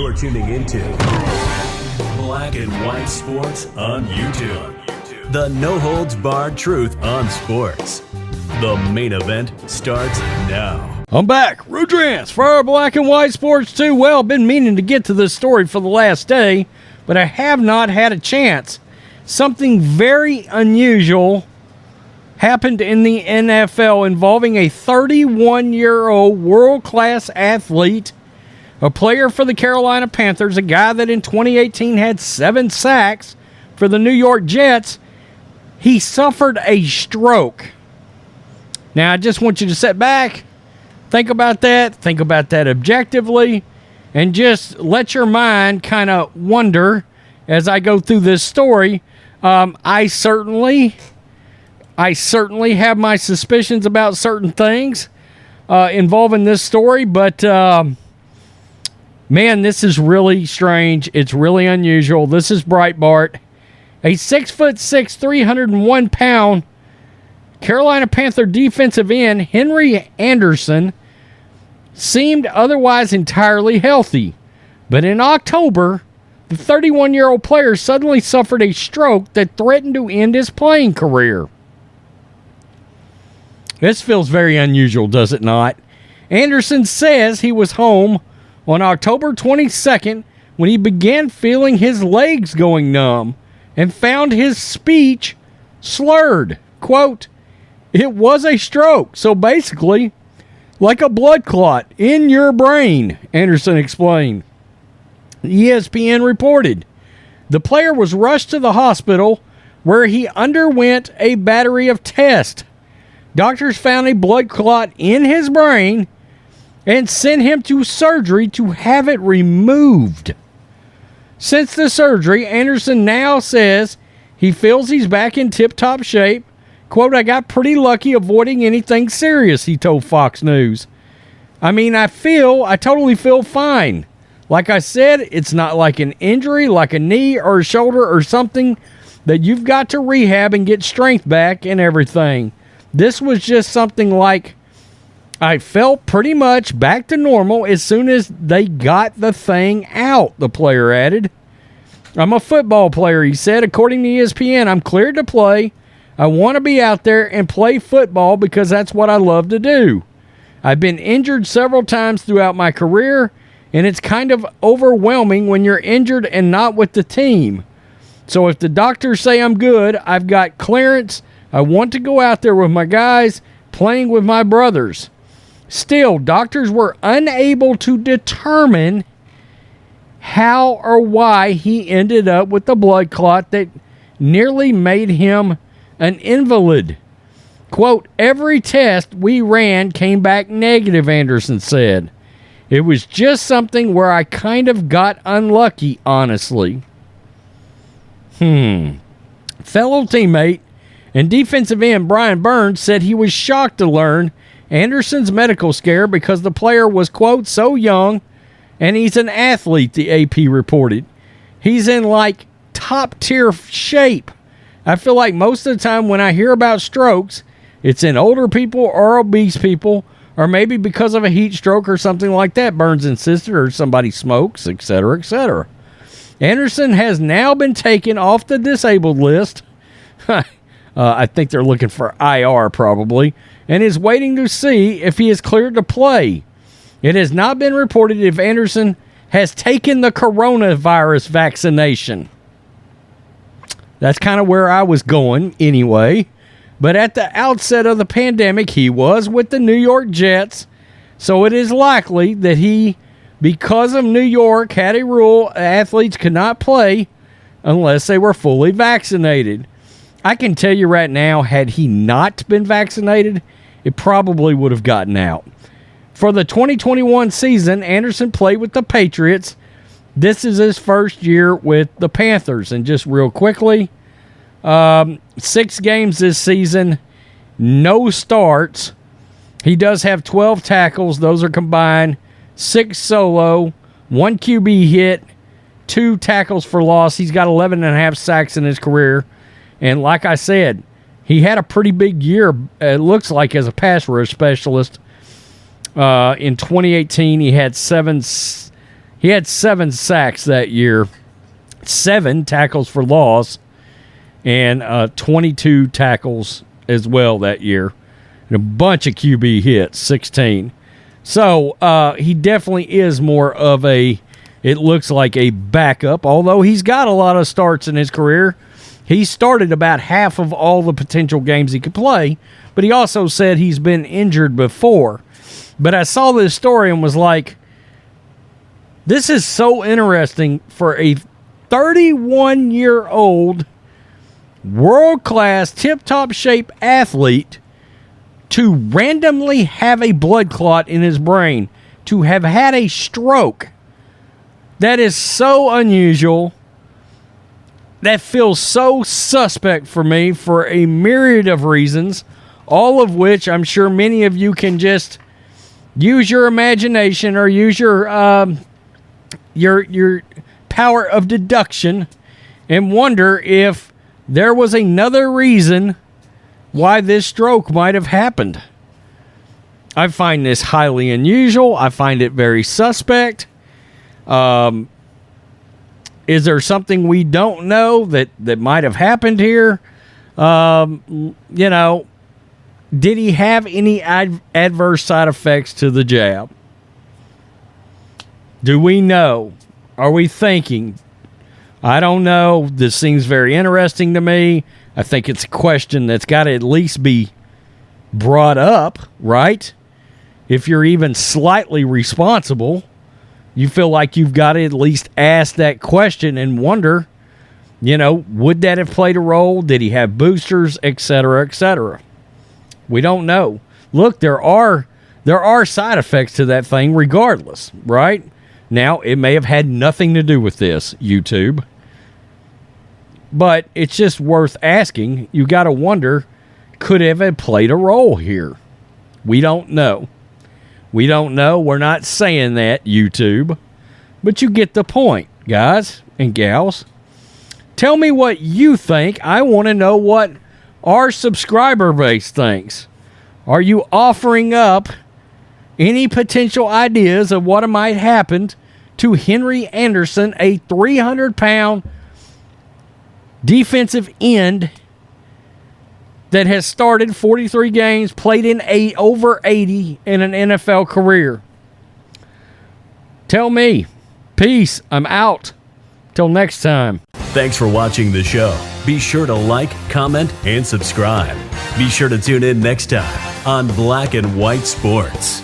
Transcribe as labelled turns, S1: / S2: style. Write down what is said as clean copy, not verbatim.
S1: You're tuning into Black and White Sports on YouTube. The no-holds-barred truth on sports. The main event starts now.
S2: I'm back. Rudrance for our Black and White Sports 2. Well, been meaning to get to this story for the last day, but I have not had a chance. Something very unusual happened in the NFL involving a 31-year-old world-class athlete, a player for the Carolina Panthers, a guy that in 2018 had 7 sacks for the New York Jets. He suffered a stroke. Now, I just want you to sit back, think about that objectively, and just let your mind kind of wonder as I go through this story. I certainly have my suspicions about certain things involving this story, but man, this is really strange. It's really unusual. This is Breitbart. A 6'6", 301-pound Carolina Panther defensive end, Henry Anderson, seemed otherwise entirely healthy. But in October, the 31-year-old player suddenly suffered a stroke that threatened to end his playing career. This feels very unusual, does it not? Anderson says he was home on October 22nd when he began feeling his legs going numb and found his speech slurred. Quote, "It was a stroke, so basically like a blood clot in your brain," Anderson explained. ESPN reported the player was rushed to the hospital where he underwent a battery of tests. Doctors found a blood clot in his brain and sent him to surgery to have it removed. Since the surgery, Anderson now says he feels he's back in tip-top shape. Quote, "I got pretty lucky avoiding anything serious," he told Fox News. I mean, I totally feel fine. Like I said, it's not like an injury, like a knee or a shoulder or something that you've got to rehab and get strength back and everything. This was just something like I felt pretty much back to normal as soon as they got the thing out, the player added. "I'm a football player," he said. According to ESPN, "I'm cleared to play. I want to be out there and play football because that's what I love to do. I've been injured several times throughout my career, and it's kind of overwhelming when you're injured and not with the team. So if the doctors say I'm good, I've got clearance. I want to go out there with my guys, playing with my brothers. Still, doctors were unable to determine how or why he ended up with the blood clot that nearly made him an invalid. Quote, "Every test we ran came back negative," Anderson said. "It was just something where I kind of got unlucky, honestly." Fellow teammate and defensive end Brian Burns said he was shocked to learn Anderson's medical scare because the player was, quote, "so young and he's an athlete," the AP reported. "He's in like top tier shape. I feel like most of the time when I hear about strokes, it's in older people or obese people, or maybe because of a heat stroke or something like that," Burns insisted, or somebody smokes, etc., etc. Anderson has now been taken off the disabled list. I think they're looking for IR probably, and is waiting to see if he is cleared to play. It has not been reported if Anderson has taken the coronavirus vaccination. That's kind of where I was going anyway. But at the outset of the pandemic, he was with the New York Jets. So it is likely that he, because of New York, had a rule athletes could not play unless they were fully vaccinated. I can tell you right now, had he not been vaccinated, it probably would have gotten out. For the 2021 season, Anderson played with the Patriots. This is his first year with the Panthers. And just real quickly, 6 games this season, no starts. He does have 12 tackles. Those are combined. 6 solo, 1 QB hit, 2 tackles for loss. He's got 11.5 sacks in his career. And like I said, he had a pretty big year, it looks like, as a pass rush specialist. In 2018, he had He had 7 sacks that year, 7 tackles for loss, and 22 tackles as well that year. And a bunch of QB hits, 16. So he definitely is more of it looks like a backup, although he's got a lot of starts in his career. He started about half of all the potential games he could play, but he also said he's been injured before. But I saw this story and was like, this is so interesting for a 31-year-old world-class, tip-top shape athlete to randomly have a blood clot in his brain, to have had a stroke. That is so unusual. That feels so suspect for me for a myriad of reasons, all of which I'm sure many of you can just use your imagination or use your power of deduction and wonder if there was another reason why this stroke might have happened. I find this highly unusual. I find it very suspect. Is there something we don't know that might have happened here? Did he have any adverse side effects to the jab? Do we know? Are we thinking? I don't know. This seems very interesting to me. I think it's a question that's got to at least be brought up, right? If you're even slightly responsible, you feel like you've got to at least ask that question and wonder, would that have played a role? Did he have boosters, et cetera, et cetera? We don't know. Look, there are side effects to that thing regardless, right? Now, it may have had nothing to do with this, YouTube. But it's just worth asking. You got to wonder, could it have played a role here? We don't know. We don't know. We're not saying that, YouTube. But you get the point, guys and gals. Tell me what you think. I want to know what our subscriber base thinks. Are you offering up any potential ideas of what might happen to Henry Anderson, a 300-pound defensive end that has started 43 games, played in over 80 in an NFL career? Tell me. Peace. I'm out. Till next time.
S1: Thanks for watching the show. Be sure to like, comment, and subscribe. Be sure to tune in next time on Black and White Sports.